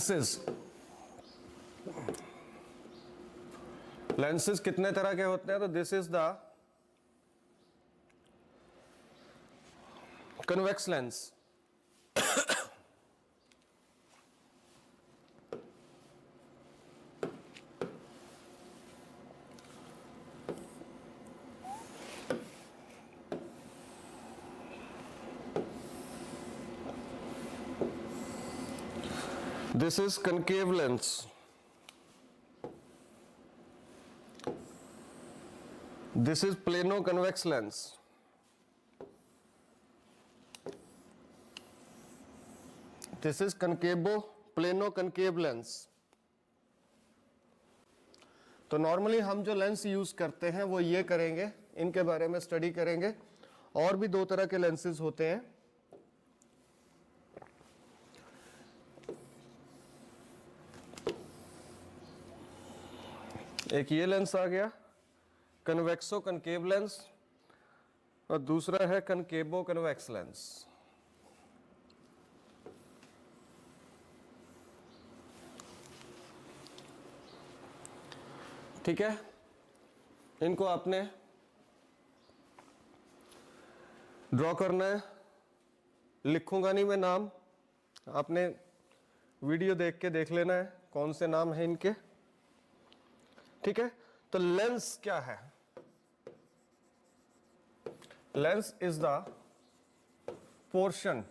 Lenses, lenses कितने तरह के होते हैं? तो this is the convex lens, this is concave lens, this is plano convex lens, this is concavo plano concave lens। तो normally हम जो लेंस यूज करते हैं वो ये करेंगे, इनके बारे में स्टडी करेंगे। और भी दो तरह के लेंसेज होते हैं, एक ये लेंस आ गया कन्वेक्सो कनकेव लेंस, और दूसरा है कनकेबो कन्वेक्स लेंस। ठीक है, इनको आपने ड्रॉ करना है, लिखूंगा नहीं मैं नाम, आपने वीडियो देख के देख लेना है कौन से नाम है इनके। ठीक है, तो लेंस क्या है? Lens is the portion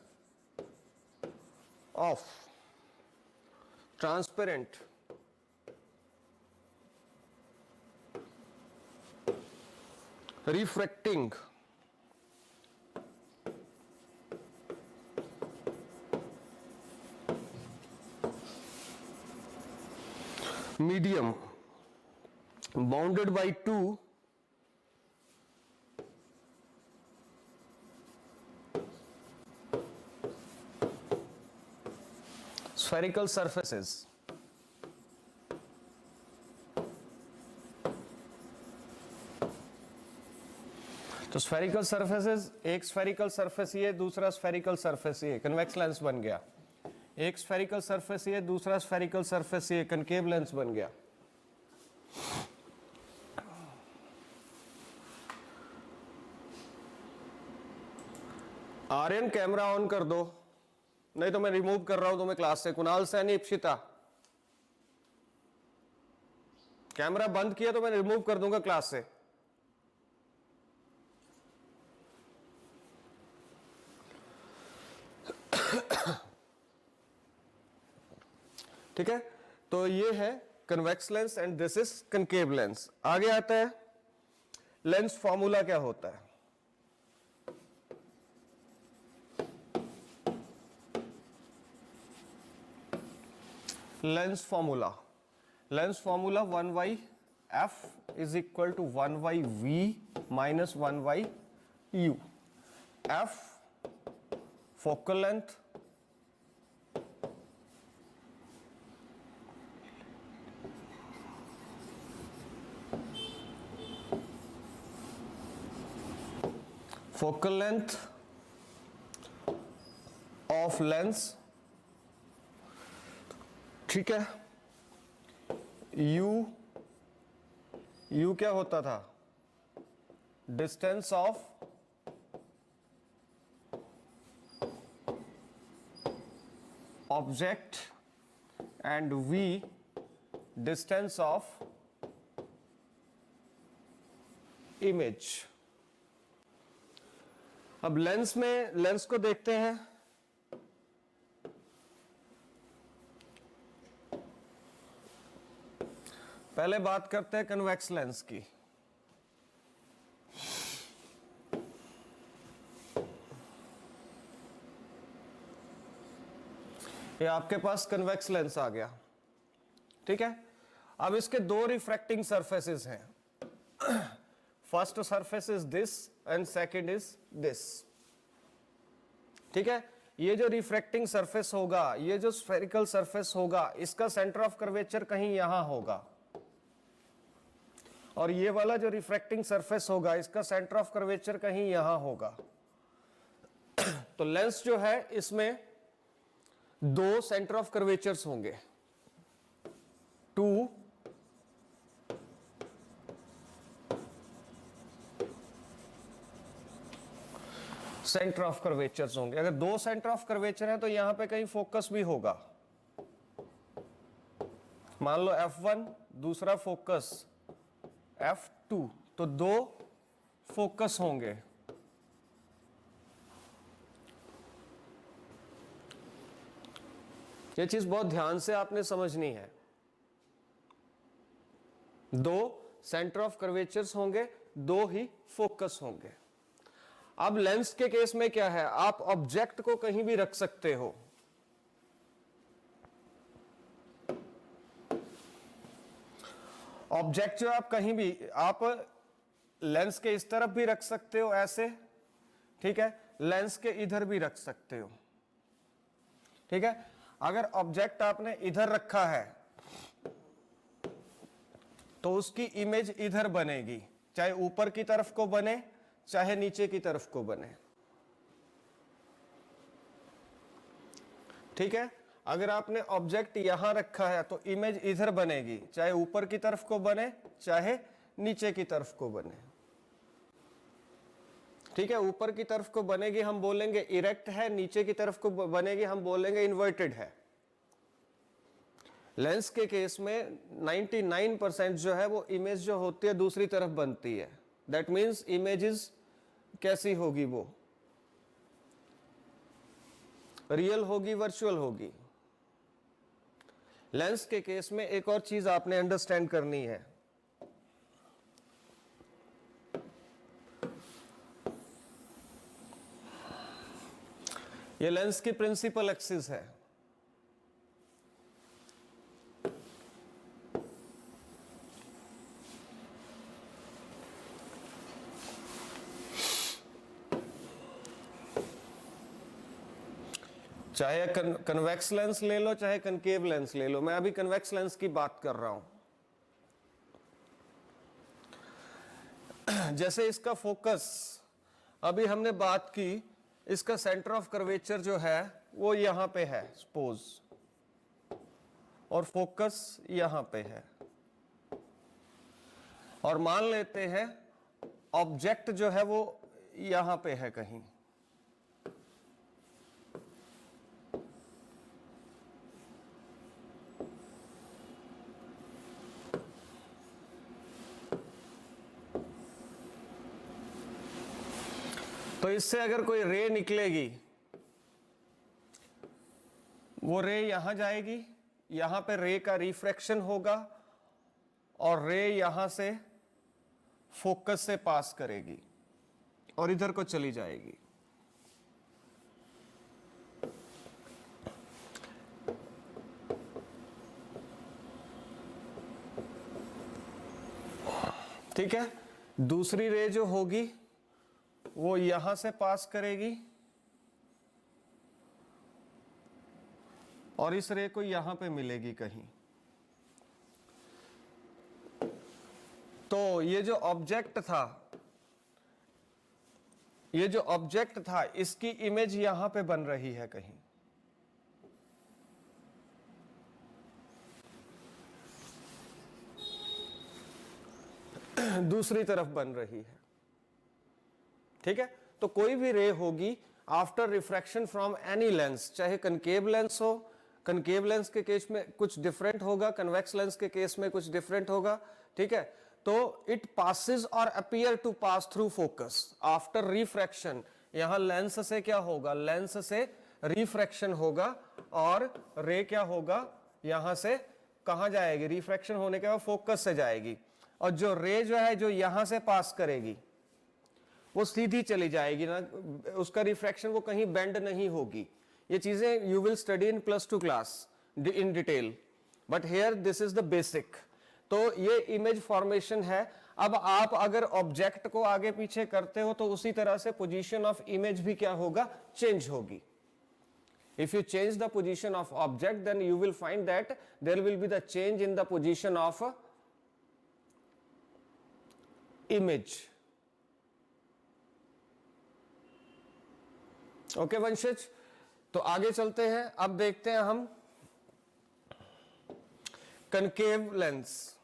of transparent refracting medium bounded by two spherical surfaces। तो स्फेरिकल सरफेसेस, एक स्फेरिकल सरफेस ये, दूसरा स्फेरिकल सरफेस ये, कन्वेक्स लेंस बन गया। एक स्फेरिकल सरफेस ये, दूसरा स्फेरिकल सरफेस ये, कनकेव लेंस बन गया। आर्यन कैमरा ऑन कर दो, नहीं तो मैं रिमूव कर रहा हूं तुम्हें क्लास से। कुणाल सैनी, इप्सिता, कैमरा बंद किया तो मैं रिमूव कर दूंगा क्लास से। ठीक है, तो ये है convex lens and this is concave lens. आगे आता है लेंस फॉर्मूला क्या होता है। Lens formula, lens formula 1/f is equal to 1/v minus 1/u। f focal length, focal length of lens. ठीक है, u क्या होता था? Distance of object and v distance of image. अब लेंस में, लेंस को देखते हैं। पहले बात करते हैं कन्वेक्स लेंस की। ये आपके पास कन्वेक्स लेंस आ गया। ठीक है, अब इसके दो रिफ्रैक्टिंग सरफेसेस हैं। First surface is this and second is this. ठीक है, ये जो रिफ्रैक्टिंग सरफेस होगा, ये जो स्फेरिकल सरफेस होगा, इसका सेंटर ऑफ कर्वेचर कहीं यहां होगा, और ये वाला जो रिफ्रैक्टिंग सरफेस होगा, इसका सेंटर ऑफ कर्वेचर कहीं यहां होगा। तो लेंस जो है, इसमें दो सेंटर ऑफ कर्वेचर्स होंगे, टू सेंटर ऑफ कर्वेचर्स होंगे। अगर दो सेंटर ऑफ कर्वेचर है तो यहां पे कहीं फोकस भी होगा। मान लो F1, दूसरा फोकस F2, तो दो फोकस होंगे। ये चीज बहुत ध्यान से आपने समझनी है। दो सेंटर ऑफ कर्वेचर्स होंगे, दो ही फोकस होंगे। अब लेंस के केस में क्या है, आप ऑब्जेक्ट को कहीं भी रख सकते हो। ऑब्जेक्ट जो आप कहीं भी, आप लेंस के इस तरफ भी रख सकते हो ऐसे, ठीक है, लेंस के इधर भी रख सकते हो, ठीक है। अगर ऑब्जेक्ट आपने इधर रखा है तो उसकी इमेज इधर बनेगी, चाहे ऊपर की तरफ को बने चाहे नीचे की तरफ को बने, ठीक है। अगर आपने ऑब्जेक्ट यहां रखा है तो इमेज इधर बनेगी, चाहे ऊपर की तरफ को बने चाहे नीचे की तरफ को बने, ठीक है। ऊपर की तरफ को बनेगी हम बोलेंगे इरेक्ट है, नीचे की तरफ को बनेगी हम बोलेंगे इन्वर्टेड है। लेंस के केस में 99% जो है वो इमेज जो होती है दूसरी तरफ बनती है। दैट मीन्स इमेजेस कैसी होगी, वो रियल होगी, वर्चुअल होगी। लेंस के केस में एक और चीज आपने अंडरस्टैंड करनी है, ये लेंस की प्रिंसिपल एक्सिस है। चाहे कन्वेक्स लेंस ले लो चाहे कनकेव लेंस ले लो, मैं अभी कन्वेक्स लेंस की बात कर रहा हूं। जैसे इसका फोकस, अभी हमने बात की, इसका सेंटर ऑफ कर्वेचर जो है वो यहां पे है सपोज, और फोकस यहां पे है, और मान लेते हैं ऑब्जेक्ट जो है वो यहां पे है कहीं, तो इससे अगर कोई रे निकलेगी, वो रे यहां जाएगी, यहां पे रे का रिफ्रैक्शन होगा और रे यहां से फोकस से पास करेगी और इधर को चली जाएगी। ठीक है, दूसरी रे जो होगी वो यहां से पास करेगी और इस रे को यहां पे मिलेगी कहीं। तो ये जो ऑब्जेक्ट था, इसकी इमेज यहां पे बन रही है कहीं, दूसरी तरफ बन रही है, ठीक है। तो कोई भी रे होगी after refraction from any lens, चाहे कनकेव लेंस हो, कनकेव लेंस के केस में कुछ डिफरेंट होगा, कन्वेक्स लेंस के केस में कुछ डिफरेंट होगा, ठीक है। तो it passes or appear to pass through focus after refraction. यहां लेंस से क्या होगा, लेंस से रिफ्रैक्शन होगा और रे क्या होगा, यहां से कहां जाएगी, रिफ्रैक्शन होने के बाद फोकस से जाएगी, और जो रे जो है जो यहां से पास करेगी वो सीधी चली जाएगी ना, उसका रिफ्रैक्शन वो कहीं बेंड नहीं होगी। ये चीजें you will study in +2 class in detail, but here this is the basic. तो ये इमेज फॉर्मेशन है। अब आप अगर ऑब्जेक्ट को आगे पीछे करते हो तो उसी तरह से पोजीशन ऑफ इमेज भी क्या होगा, चेंज होगी। If you change the position of object, then you will find that there will be the change in the position of image. Okay, Vanshaj? तो आगे चलते हैं, अब देखते हैं हम कनकेव लेंस।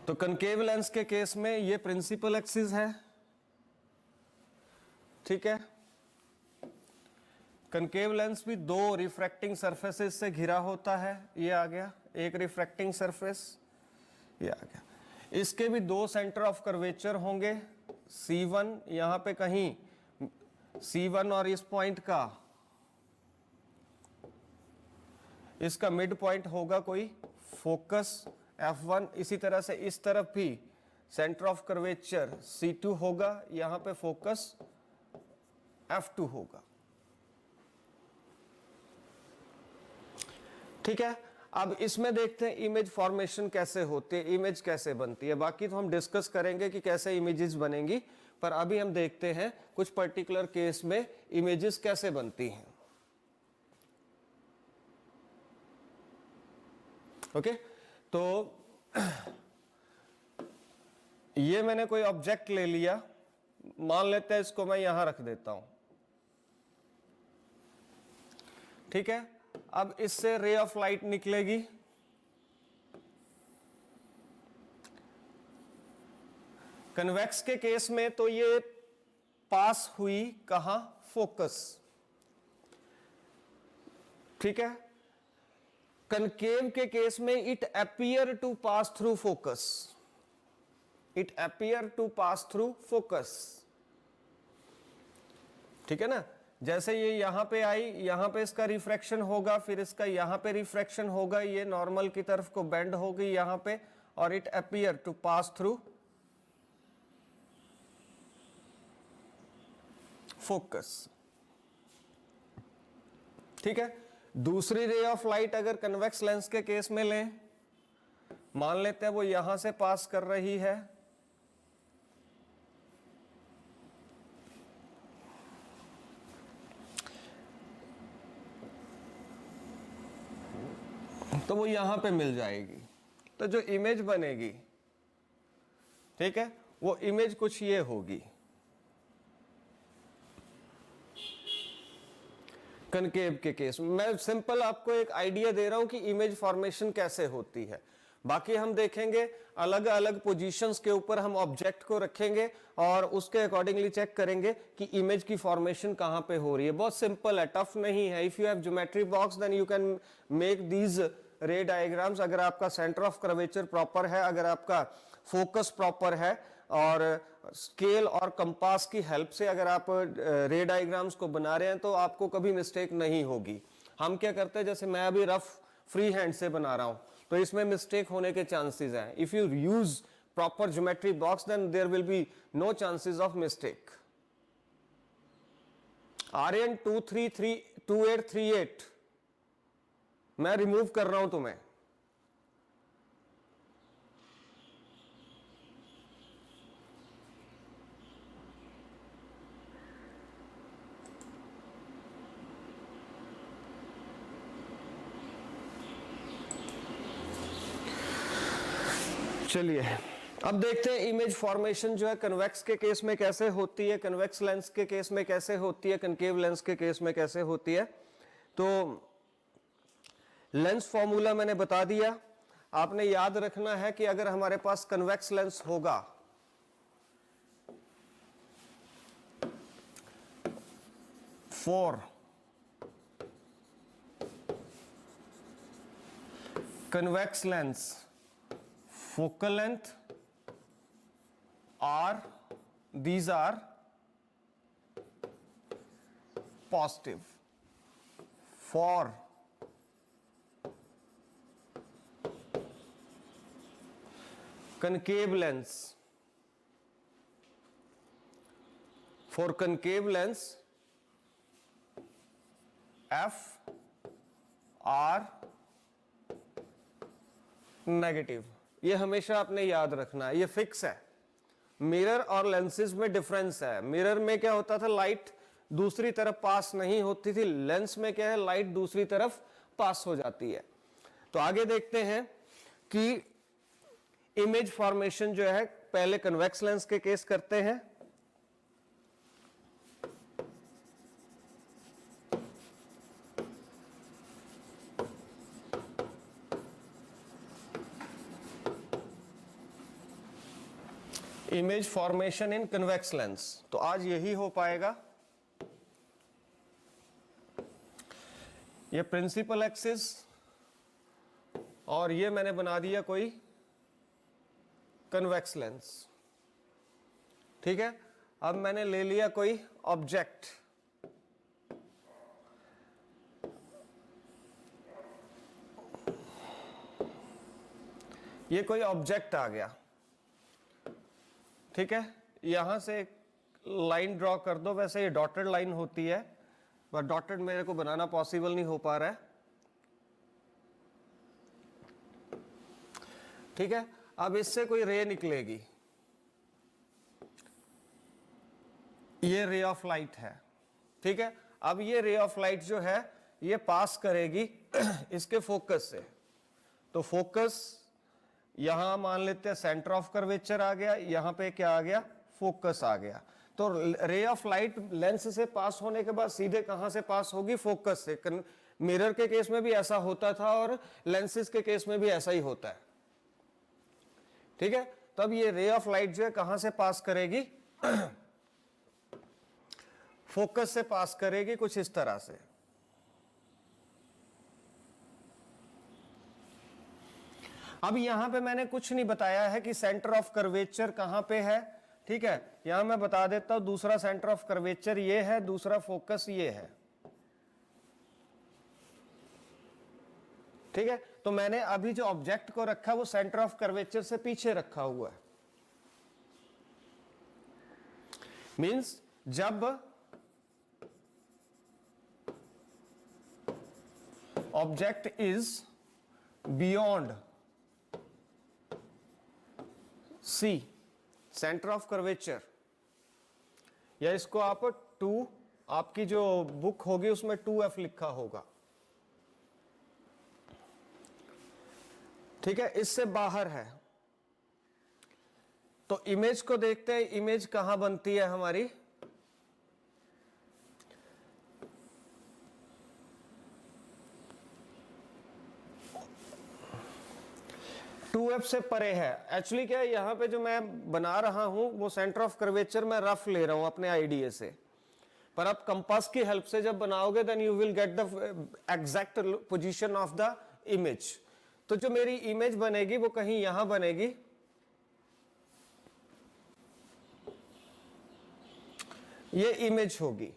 तो कनकेव लेंस के केस में ये प्रिंसिपल एक्सिस है, ठीक है। कनकेव लेंस भी दो रिफ्रैक्टिंग सरफेसेस से घिरा होता है, ये आ गया एक रिफ्रैक्टिंग सरफेस, ये आ गया। इसके भी दो सेंटर ऑफ कर्वेचर होंगे, C1 यहां पे कहीं, C1 और इस पॉइंट का, इसका मिड पॉइंट होगा कोई फोकस F1। इसी तरह से इस तरफ भी सेंटर ऑफ कर्वेचर C2 होगा, यहां पे फोकस F2 होगा, ठीक है। अब इसमें देखते हैं इमेज फॉर्मेशन कैसे होती है, इमेज कैसे बनती है। बाकी तो हम डिस्कस करेंगे कि कैसे इमेजेस बनेंगी, पर अभी हम देखते हैं कुछ पर्टिकुलर केस में इमेजेस कैसे बनती हैं। ओके, तो ये मैंने कोई ऑब्जेक्ट ले लिया, मान लेते हैं इसको मैं यहां रख देता हूं, ठीक है। अब इससे रे ऑफ लाइट निकलेगी, कन्वेक्स के केस में तो ये पास हुई कहां, फोकस, ठीक है। कनकेव के केस में it appear to pass through focus, it appear to pass through focus, ठीक है ना। जैसे ये यहां पे आई, यहां पे इसका रिफ्रैक्शन होगा, फिर इसका यहां पे रिफ्रैक्शन होगा, ये नॉर्मल की तरफ को बेंड होगी यहां पे, और it appear to pass through focus, ठीक है। दूसरी रे ऑफ लाइट अगर कन्वेक्स लेंस के केस में लें, मान लेते हैं वो यहां से पास कर रही है, तो वो यहां पे मिल जाएगी, तो जो इमेज बनेगी, ठीक है, वो इमेज कुछ ये होगी कनकेव के केस में। मैं सिंपल आपको एक आइडिया दे रहा हूं कि इमेज फॉर्मेशन कैसे होती है। बाकी हम देखेंगे अलग अलग पोजीशंस के ऊपर हम ऑब्जेक्ट को रखेंगे और उसके अकॉर्डिंगली चेक करेंगे कि इमेज की फॉर्मेशन कहां पे हो रही है। बहुत सिंपल है, टफ नहीं है। If you have geometry box then you can make these ray diagrams. अगर आपका सेंटर ऑफ कर्वेचर प्रॉपर है, अगर आपका फोकस प्रॉपर है, और स्केल और कंपास की हेल्प से अगर आप रे डायग्राम्स को बना रहे हैं, तो आपको कभी मिस्टेक नहीं होगी। हम क्या करते हैं, जैसे मैं अभी रफ फ्री हैंड से बना रहा हूं, तो इसमें मिस्टेक होने के चांसेस हैं। If you use proper geometry box then there will be no chances of mistake. RN 23328 मैं रिमूव कर रहा हूं तुम्हें। चलिए अब देखते हैं इमेज फॉर्मेशन जो है कन्वेक्स के केस में कैसे होती है, कन्वेक्स लेंस के केस में कैसे होती है, कनकेव लेंस के केस में कैसे होती है। तो लेंस फॉर्मूला मैंने बता दिया। आपने याद रखना है कि अगर हमारे पास कन्वेक्स लेंस होगा, for convex lens focal length these are positive. For concave lens, F R negative. ये हमेशा आपने याद रखना है, ये फिक्स है। मिरर और लेंसेज में डिफरेंस है। मिरर में क्या होता था, लाइट दूसरी तरफ पास नहीं होती थी, लेंस में क्या है, लाइट दूसरी तरफ पास हो जाती है। तो आगे देखते हैं कि इमेज फॉर्मेशन जो है पहले कन्वेक्स लेंस के केस करते हैं। इमेज फॉर्मेशन इन कन्वेक्स लेंस, तो आज यही हो पाएगा। ये प्रिंसिपल एक्सिस और ये मैंने बना दिया कोई कन्वेक्स लेंस, ठीक है। अब मैंने ले लिया कोई ऑब्जेक्ट, ये कोई ऑब्जेक्ट आ गया, ठीक है। यहां से एक लाइन ड्रॉ कर दो, वैसे ये डॉटेड लाइन होती है पर डॉटेड मेरे को बनाना पॉसिबल नहीं हो पा रहा है, ठीक है। अब इससे कोई रे निकलेगी, ये रे ऑफ लाइट है, ठीक है। अब ये रे ऑफ लाइट जो है ये पास करेगी इसके फोकस से, तो फोकस यहां मान लेते हैं सेंटर ऑफ कर्वेचर आ गया, यहां पे क्या आ गया, फोकस आ गया। तो रे ऑफ लाइट लेंस से पास होने के बाद सीधे कहां से पास होगी, फोकस से। मिरर के केस में भी ऐसा होता था और लेंसेज के केस में भी ऐसा ही होता है, ठीक है। तब ये रे ऑफ लाइट जो है कहां से पास करेगी फोकस से पास करेगी कुछ इस तरह से। अब यहां पे मैंने कुछ नहीं बताया है कि सेंटर ऑफ कर्वेचर कहां पे है, ठीक है। यहां मैं बता देता हूं, दूसरा सेंटर ऑफ कर्वेचर ये है, दूसरा फोकस ये है, ठीक है। तो मैंने अभी जो ऑब्जेक्ट को रखा वो सेंटर ऑफ कर्वेचर से पीछे रखा हुआ है। मींस जब object is beyond C, centre of curvature, या इसको आप 2, आपकी जो बुक होगी उसमें 2F लिखा होगा, ठीक है, इससे बाहर है। तो इमेज को देखते हैं, इमेज कहां बनती है हमारी, टू एफ से परे है। एक्चुअली क्या है, यहां पे जो मैं बना रहा हूं वो सेंटर ऑफ कर्वेचर मैं रफ ले रहा हूं अपने आईडीए से, पर आप कंपास की हेल्प से जब बनाओगे then you will get the exact position of the image. तो जो मेरी इमेज बनेगी वो कहीं यहां बनेगी, ये इमेज होगी,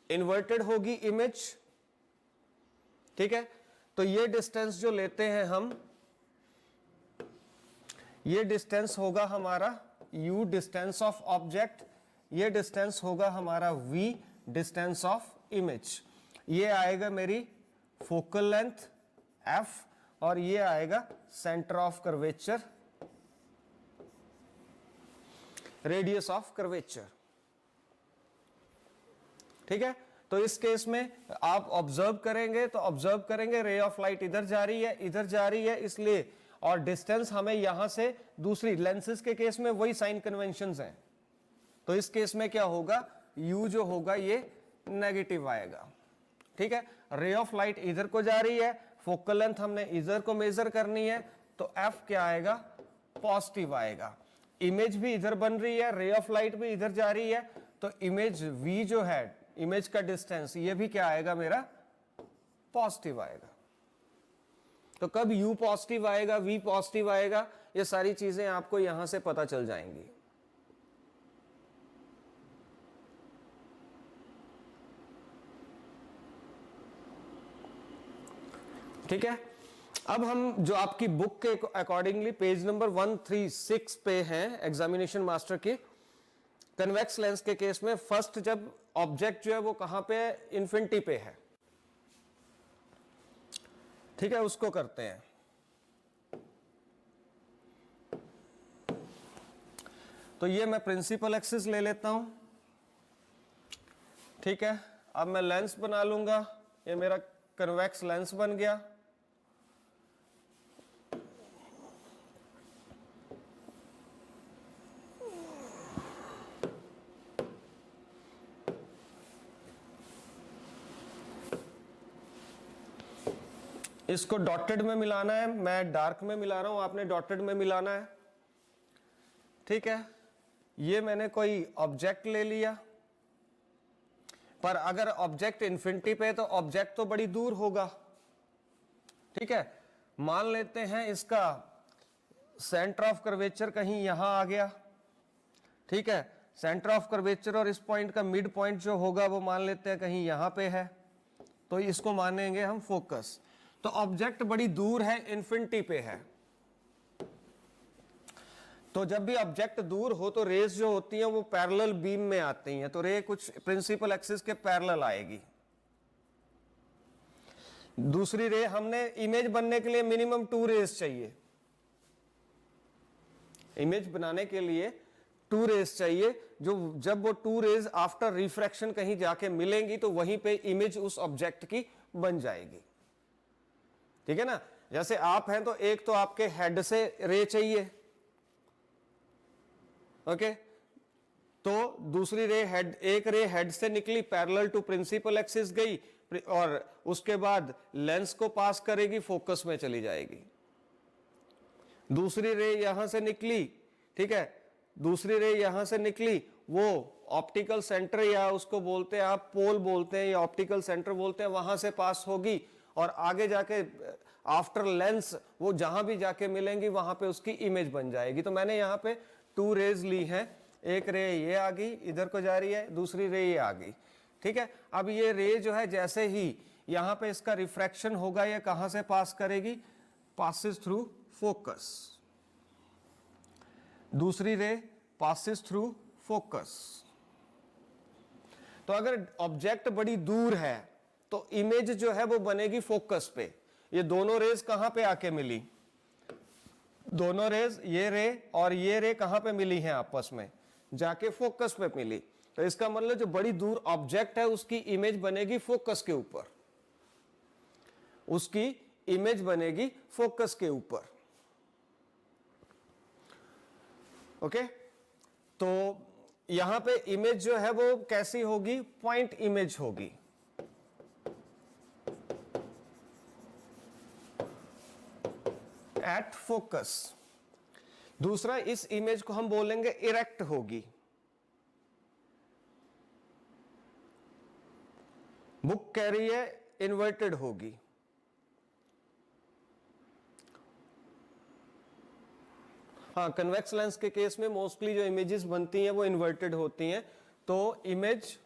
इन्वर्टेड होगी इमेज, ठीक है। तो ये डिस्टेंस जो लेते हैं हम, ये डिस्टेंस होगा हमारा u डिस्टेंस ऑफ ऑब्जेक्ट, ये डिस्टेंस होगा हमारा v डिस्टेंस ऑफ इमेज, ये आएगा मेरी फोकल लेंथ f और ये आएगा centre of curvature, radius of curvature, ठीक है। तो इस केस में आप ऑब्जर्व करेंगे तो ऑब्जर्व करेंगे रे ऑफ लाइट इधर जा रही है, इधर जा रही है, इसलिए और डिस्टेंस हमें यहां से दूसरी लेंसेज के केस में वही साइन कन्वेंशंस हैं, तो इस केस में क्या होगा, u जो होगा ये नेगेटिव आएगा, ठीक है। रे ऑफ लाइट इधर को जा रही है, फोकल लेंथ हमने इधर को मेजर करनी है, तो f क्या आएगा, पॉजिटिव आएगा। इमेज भी इधर बन रही है, रे ऑफ लाइट भी इधर जा रही है, तो इमेज v जो है, इमेज का डिस्टेंस, ये भी क्या आएगा मेरा, पॉजिटिव आएगा। तो कब u पॉजिटिव आएगा, v पॉजिटिव आएगा, ये सारी चीजें आपको यहां से पता चल जाएंगी, ठीक है। अब हम जो आपकी बुक के अकॉर्डिंगली पेज नंबर 136 पे हैं एग्जामिनेशन मास्टर की, कन्वेक्स लेंस के केस में फर्स्ट जब ऑब्जेक्ट जो है वो कहां पे है, इन्फिनिटी पे है, ठीक है, उसको करते हैं। तो ये मैं प्रिंसिपल एक्सिस ले लेता हूं, ठीक है। अब मैं लेंस बना लूंगा, ये मेरा कन्वेक्स लेंस बन गया। इसको डॉटेड में मिलाना है, मैं डार्क में मिला रहा हूं, आपने डॉटेड में मिलाना है। ठीक है, ये मैंने कोई ऑब्जेक्ट ले लिया, पर अगर ऑब्जेक्ट इन्फिनिटी पे है तो ऑब्जेक्ट तो बड़ी दूर होगा। ठीक है, मान लेते हैं इसका सेंटर ऑफ कर्वेचर कहीं यहां आ गया। ठीक है, सेंटर ऑफ कर्वेचर और इस पॉइंट का मिड पॉइंट जो होगा वो मान लेते हैं कहीं यहां पे है, तो इसको मानेंगे हम फोकस। तो ऑब्जेक्ट बड़ी दूर है, इन्फिनिटी पे है, तो जब भी ऑब्जेक्ट दूर हो तो रेज जो होती हैं वो पैरेलल बीम में आती हैं, तो रे कुछ प्रिंसिपल एक्सिस के पैरेलल आएगी। दूसरी रे, हमने इमेज बनने के लिए मिनिमम 2 रेज चाहिए, इमेज बनाने के लिए 2 रेज चाहिए, जो जब वो 2 रेज आफ्टर रिफ्रैक्शन कहीं जाके मिलेंगी तो वहीं पे इमेज उस ऑब्जेक्ट की बन जाएगी। ठीक है ना, जैसे आप हैं तो एक तो आपके हेड से रे चाहिए, ओके, तो दूसरी रे हेड, एक रे हेड से निकली पैरेलल टू प्रिंसिपल एक्सिस गई और उसके बाद लेंस को पास करेगी, फोकस में चली जाएगी। दूसरी रे यहां से निकली, ठीक है, दूसरी रे यहां से निकली, वो ऑप्टिकल सेंटर या उसको बोलते हैं आप पोल बोलते हैं या ऑप्टिकल सेंटर बोलते हैं, वहां से पास होगी और आगे जाके आफ्टर लेंस वो जहां भी जाके मिलेंगी वहां पे उसकी इमेज बन जाएगी। तो मैंने यहाँ पे 2 रेज ली हैं, एक रे ये आ गई, इधर को जा रही है, दूसरी रे ये आ गई। ठीक है, अब ये रे जो है जैसे ही यहां पे इसका रिफ्रैक्शन होगा, ये कहां से पास करेगी, पासिस थ्रू फोकस। दूसरी रे पासिस थ्रू फोकस। तो अगर ऑब्जेक्ट बड़ी दूर है तो इमेज जो है वो बनेगी फोकस पे। ये दोनों रेज कहां पे आके मिली, दोनों रेज, ये रे और ये रे कहां पे मिली हैं आपस में, जाके फोकस पे मिली। तो इसका मतलब जो बड़ी दूर ऑब्जेक्ट है उसकी इमेज बनेगी फोकस के ऊपर, उसकी इमेज बनेगी फोकस के ऊपर। ओके, तो यहां पे इमेज जो है वो कैसी होगी, पॉइंट इमेज होगी। At focus. दूसरा, इस इमेज को हम बोलेंगे इरेक्ट होगी। बुक कह रही है इन्वर्टेड होगी। हाँ, कन्वेक्स लेंस के केस में मोस्टली जो इमेजेस बनती हैं वो इन्वर्टेड होती हैं, तो इमेज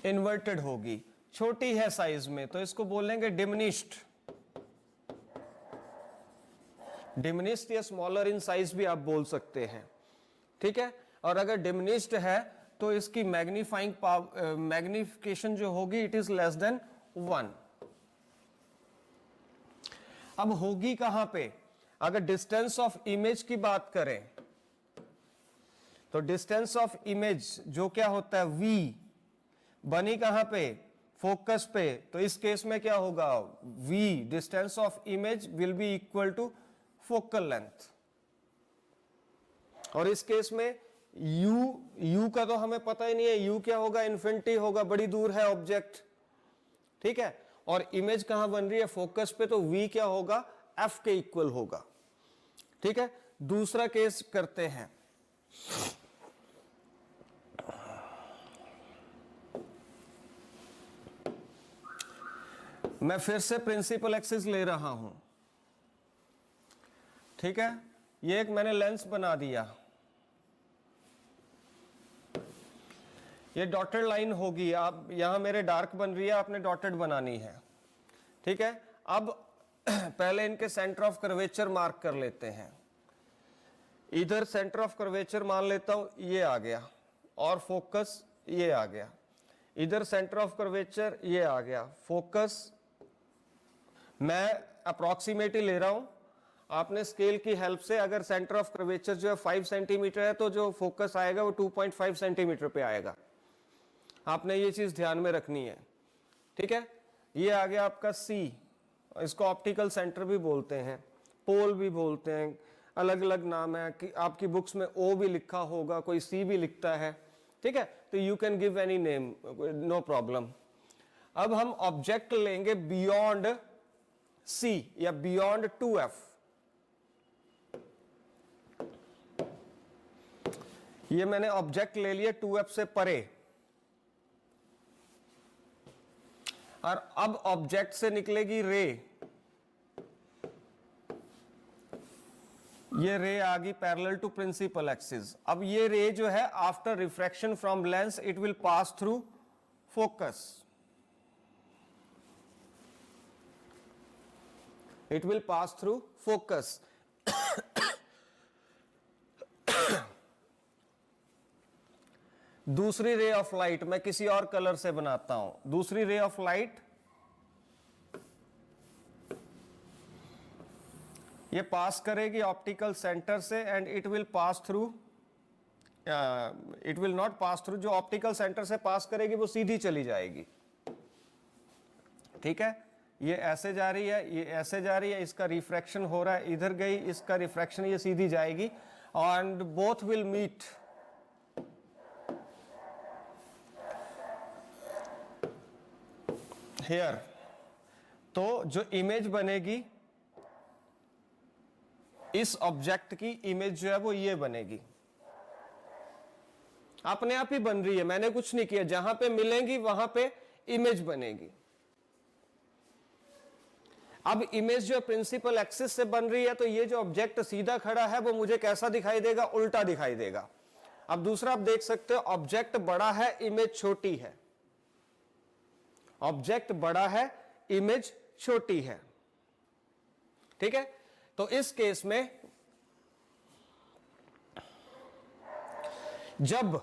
इन्वर्टेड होगी। छोटी है साइज में तो इसको बोलेंगे डिमिनिश्ड। डिमिनिश्ड या स्मॉलर इन साइज भी आप बोल सकते हैं। ठीक है, और अगर डिमिनिश्ड है तो इसकी मैग्नीफाइंग पावर, मैग्निफिकेशन जो होगी इट इज लेस देन 1। अब होगी कहां पे, अगर डिस्टेंस ऑफ इमेज की बात करें तो डिस्टेंस ऑफ इमेज जो क्या होता है v, बनी कहां पे, फोकस पे। तो इस केस में क्या होगा, v distance of image will be equal to focal length. और इस केस में u का तो हमें पता ही नहीं है, u क्या होगा, इन्फिनिटी होगा, बड़ी दूर है ऑब्जेक्ट। ठीक है, और इमेज कहां बन रही है, फोकस पे, तो v क्या होगा, f के इक्वल होगा। ठीक है, दूसरा केस करते हैं। मैं फिर से प्रिंसिपल एक्सिस ले रहा हूं। ठीक है, ये एक मैंने लेंस बना दिया, ये डॉटेड लाइन होगी। आप यहां मेरे डार्क बन रही है, आपने डॉटेड बनानी है। ठीक है, अब पहले इनके सेंटर ऑफ कर्वेचर मार्क कर लेते हैं। इधर सेंटर ऑफ कर्वेचर मान लेता हूं, ये आ गया, और फोकस ये आ गया। इधर सेंटर ऑफ कर्वेचर ये आ गया, फोकस मैं अप्रॉक्सीमेट ही ले रहा हूं। आपने स्केल की हेल्प से, अगर सेंटर ऑफ कर्वेचर जो है 5 सेंटीमीटर है तो जो फोकस आएगा वो 2.5 सेंटीमीटर पे आएगा। आपने ये चीज ध्यान में रखनी है। ठीक है, ये आ गया आपका C, इसको ऑप्टिकल सेंटर भी बोलते हैं, पोल भी बोलते हैं, अलग अलग नाम है कि आपकी बुक्स में O भी लिखा होगा, कोई C भी लिखता है। ठीक है, तो you can give any name, no problem. अब हम ऑब्जेक्ट लेंगे बियॉन्ड सी या बियॉन्ड 2f। ये मैंने ऑब्जेक्ट ले लिया 2f से परे, और अब ऑब्जेक्ट से निकलेगी रे। ये रे आ गई पैरेलल टू प्रिंसिपल एक्सिस। अब ये रे जो है after refraction from lens it will pass through focus, it will pass through focus. दूसरी रे ऑफ लाइट मैं किसी और कलर से बनाता हूं। दूसरी रे ऑफ लाइट ये पास करेगी ऑप्टिकल सेंटर से and it will pass through, it will not pass through, जो ऑप्टिकल सेंटर से पास करेगी वो सीधी चली जाएगी। ठीक है, ये ऐसे जा रही है, ये ऐसे जा रही है, इसका रिफ्रैक्शन हो रहा है, इधर गई, इसका रिफ्रैक्शन, ये सीधी जाएगी and both will meet. Here तो जो इमेज बनेगी, इस ऑब्जेक्ट की इमेज जो है वो ये बनेगी, अपने आप ही बन रही है, मैंने कुछ नहीं किया। जहां पे मिलेंगी वहां पे इमेज बनेगी। अब इमेज जो प्रिंसिपल एक्सिस से बन रही है, तो ये जो ऑब्जेक्ट सीधा खड़ा है वो मुझे कैसा दिखाई देगा? उल्टा दिखाई देगा। अब दूसरा आप देख सकते हो, ऑब्जेक्ट बड़ा है, इमेज छोटी है। ऑब्जेक्ट बड़ा है, इमेज छोटी है। ठीक है, तो इस केस में जब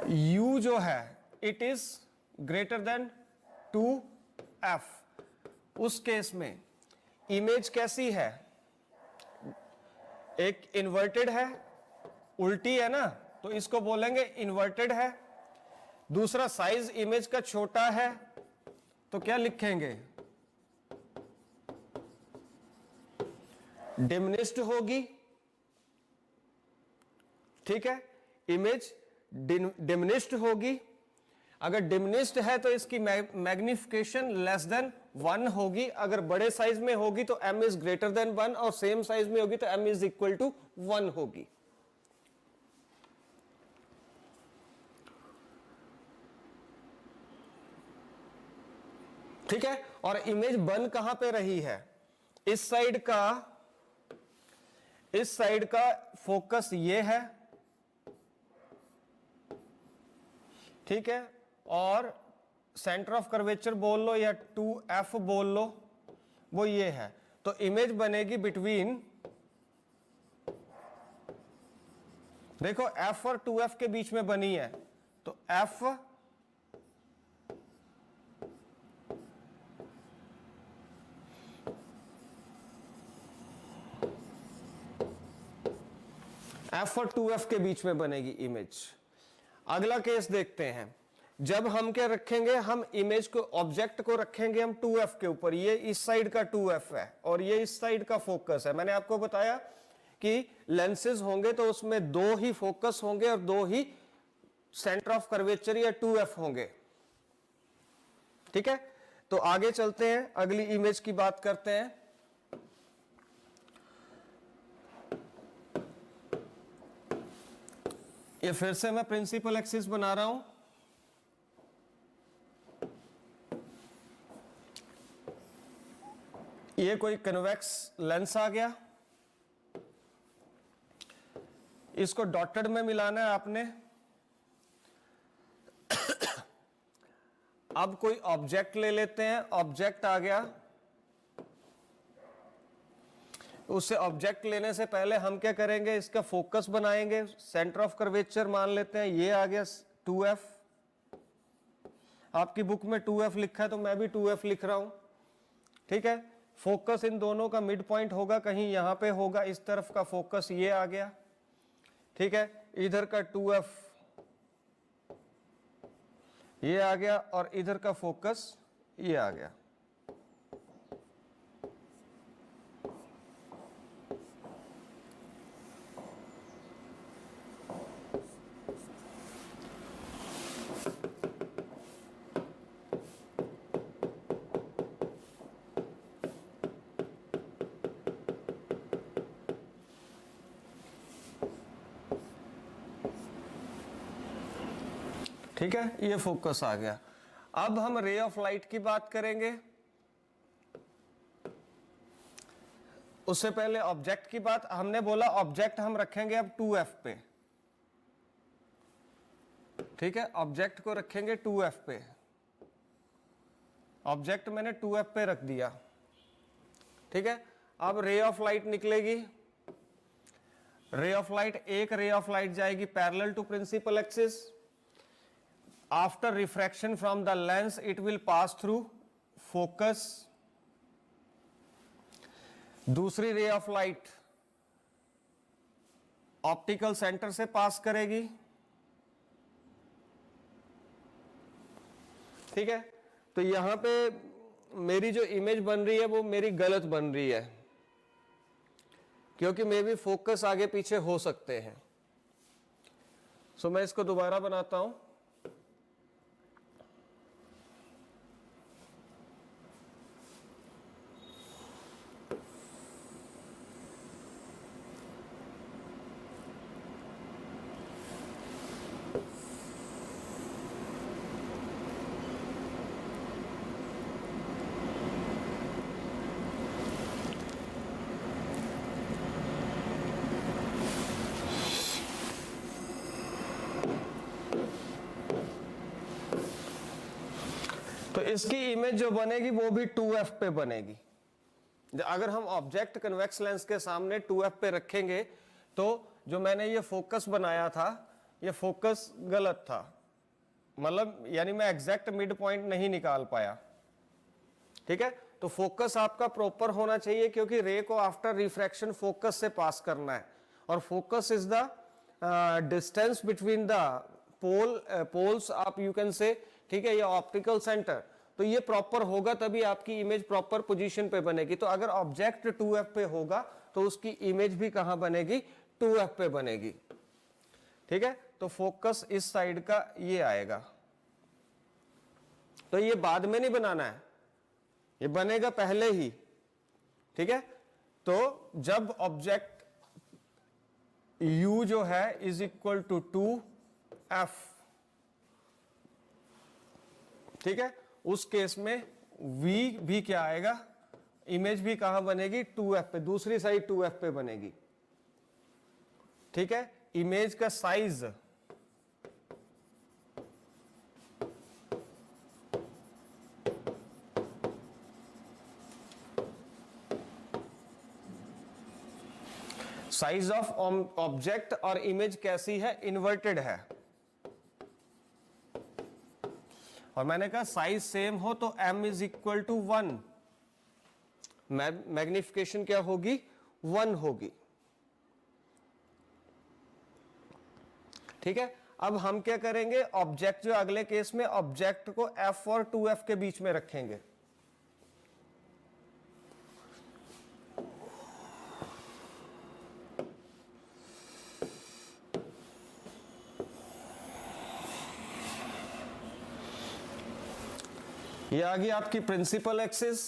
u जो है it is greater than 2f, उस केस में इमेज कैसी है? एक इन्वर्टेड है, उल्टी है ना, तो इसको बोलेंगे इन्वर्टेड है। दूसरा साइज इमेज का छोटा है, तो क्या लिखेंगे? डिमिनिश्ड होगी। ठीक है, इमेज डिमिनिश्ड होगी। अगर डिमिनिश्ड है तो इसकी मैग्निफिकेशन लेस देन 1 होगी। अगर बड़े साइज में होगी तो m इज ग्रेटर देन 1, और सेम साइज में होगी तो m इज इक्वल टू 1 होगी। ठीक है, और इमेज बन कहां पे रही है? इस साइड का फोकस ये है। ठीक है, और सेंटर ऑफ कर्वेचर बोल लो या 2f बोल लो, वो ये है। तो इमेज बनेगी बिटवीन, देखो f और 2f के बीच में बनी है, तो f और 2f के बीच में बनेगी इमेज। अगला केस देखते हैं, जब हम क्या रखेंगे? हम इमेज को, ऑब्जेक्ट को रखेंगे हम 2f के ऊपर। ये इस साइड का 2f है और ये इस साइड का फोकस है। मैंने आपको बताया कि लेंसेज होंगे तो उसमें 2 ही फोकस होंगे और 2 ही सेंटर ऑफ कर्वेचर या 2f होंगे। ठीक है, तो आगे चलते हैं, अगली इमेज की बात करते हैं। ये फिर से मैं प्रिंसिपल एक्सिस बना रहा हूं। ये कोई कन्वेक्स लेंस आ गया, इसको डॉटेड में मिलाना है आपने। अब कोई ऑब्जेक्ट ले लेते हैं, ऑब्जेक्ट आ गया। उससे ऑब्जेक्ट लेने से पहले हम क्या करेंगे? इसका फोकस बनाएंगे, सेंटर ऑफ कर्वेचर मान लेते हैं। ये आ गया 2f, आपकी बुक में 2f लिखा है तो मैं भी 2f लिख रहा हूं। ठीक है, फोकस इन दोनों का मिड पॉइंट होगा, कहीं यहां पे होगा। इस तरफ का फोकस ये आ गया। ठीक है, इधर का 2f ये आ गया और इधर का फोकस ये आ गया। ठीक है, ये फोकस आ गया। अब हम रे ऑफ लाइट की बात करेंगे। उससे पहले ऑब्जेक्ट की बात, हमने बोला ऑब्जेक्ट हम रखेंगे अब 2f पे, ठीक है, ऑब्जेक्ट को रखेंगे 2f पे। ऑब्जेक्ट मैंने 2f पे रख दिया, ठीक है। अब रे ऑफ लाइट निकलेगी। रे ऑफ लाइट, एक रे ऑफ लाइट जाएगी parallel to principal axis. After refraction from the lens it will pass through focus. दूसरी ray of light optical centre से पास करेगी, ठीक है। तो यहां पे मेरी जो इमेज बन रही है वो मेरी गलत बन रही है, क्योंकि मे भी फोकस आगे पीछे हो सकते हैं। सो मैं इसको दोबारा बनाता हूं। तो इसकी इमेज जो बनेगी वो भी 2f पे बनेगी। अगर हम ऑब्जेक्ट कन्वेक्स लेंस के सामने 2f पे रखेंगे तो जो मैंने ये फोकस बनाया था ये फोकस गलत था, मतलब यानी मैं एग्जैक्ट मिड पॉइंट नहीं निकाल पाया, ठीक है। तो फोकस आपका प्रॉपर होना चाहिए, क्योंकि रे को आफ्टर रिफ्रैक्शन फोकस से पास करना है, और focus is the distance between the poles आप यू कैन से, ठीक है, या ऑप्टिकल सेंटर। तो ये प्रॉपर होगा तभी आपकी इमेज प्रॉपर पोजीशन पे बनेगी। तो अगर ऑब्जेक्ट 2f पे होगा तो उसकी इमेज भी कहां बनेगी, 2f पे बनेगी, ठीक है। तो फोकस इस साइड का ये आएगा। तो ये बाद में नहीं बनाना है, ये बनेगा पहले ही, ठीक है। तो जब ऑब्जेक्ट u जो है इज इक्वल टू 2f, ठीक है, उस केस में v भी क्या आएगा, इमेज भी कहां बनेगी, 2f पे, दूसरी साइड 2f पे बनेगी, ठीक है। इमेज का साइज साइज ऑफ ऑब्जेक्ट और इमेज कैसी है, इन्वर्टेड है। और मैंने कहा साइज सेम हो तो m is equal to 1, magnification क्या होगी, 1 होगी, ठीक है। अब हम क्या करेंगे, ऑब्जेक्ट जो अगले केस में ऑब्जेक्ट को f और 2f के बीच में रखेंगे। ये आ गई आपकी प्रिंसिपल एक्सिस,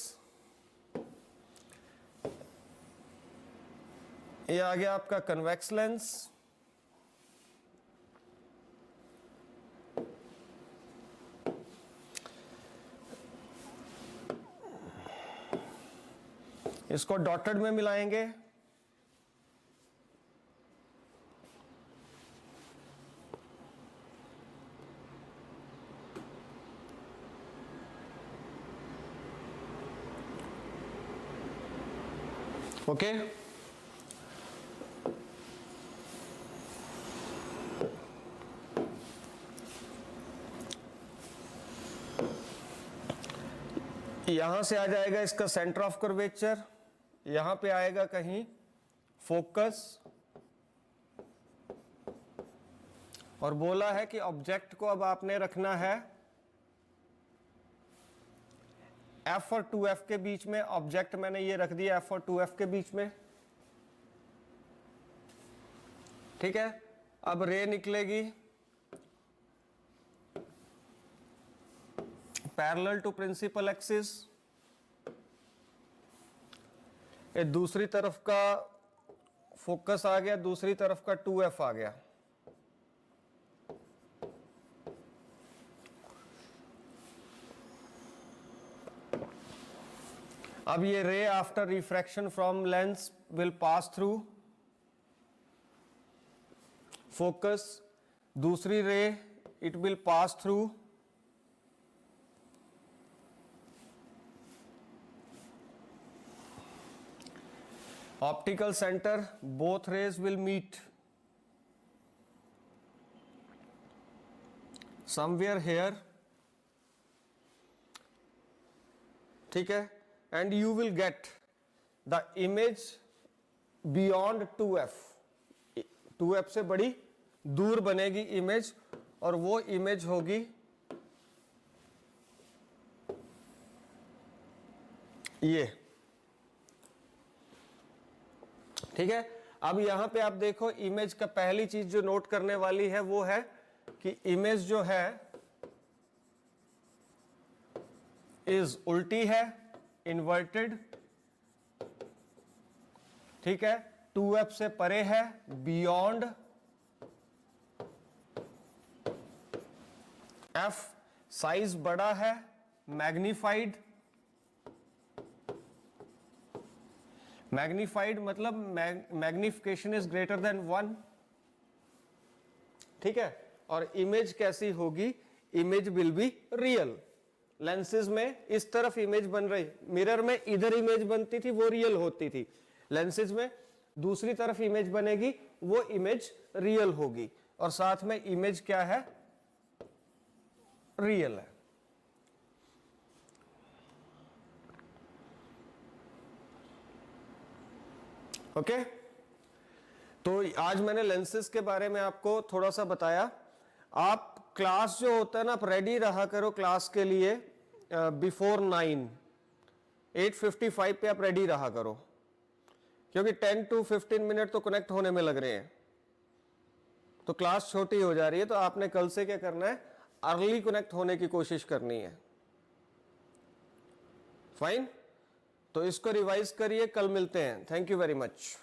ये आ गया आपका कन्वेक्स लेंस, इसको डॉटेड में मिलाएंगे, ओके। यहां से आ जाएगा इसका सेंटर ऑफ कर्वेचर, यहां पे आएगा कहीं फोकस, और बोला है कि ऑब्जेक्ट को अब आपने रखना है f और 2f के बीच में। ऑब्जेक्ट मैंने ये रख दिया f और 2f के बीच में, ठीक है। अब रे निकलेगी पैरेलल टू प्रिंसिपल एक्सिस, ये दूसरी तरफ का फोकस आ गया, दूसरी तरफ का 2f आ गया, अब ये रे after refraction from lens will pass through focus, दूसरी रे it will pass through optical center, both rays will meet somewhere here, ठीक है, and you will get the image beyond 2f. 2f से बड़ी दूर बनेगी इमेज, और वो इमेज होगी ये, ठीक है। अब यहां पे आप देखो इमेज का पहली चीज जो नोट करने वाली है वो है कि इमेज जो है इज उल्टी है, इन्वर्टेड, ठीक है, 2f से परे है, बियॉन्ड f, साइज बड़ा है, मैग्नीफाइड, मैग्नीफाइड मतलब मैग्निफिकेशन इज ग्रेटर देन 1, ठीक है। और इमेज कैसी होगी, image will be real. Lenses में इस तरफ इमेज बन रही, मिरर में इधर इमेज बनती थी, वो रियल होती थी। लेंसेज में दूसरी तरफ इमेज बनेगी, वो इमेज रियल होगी, और साथ में इमेज क्या है, रियल है। ओके, तो आज मैंने लेंसेज के बारे में आपको थोड़ा सा बताया। आप क्लास जो होता है ना, आप रेडी रहा करो क्लास के लिए बिफोर 9, 8:55 पे आप रेडी रहा करो, क्योंकि 10 to 15 मिनट तो कनेक्ट होने में लग रहे हैं, तो क्लास छोटी हो जा रही है। तो आपने कल से क्या करना है, अर्ली कनेक्ट होने की कोशिश करनी है। फाइन, तो इसको रिवाइज करिए, कल मिलते हैं। Thank you very much.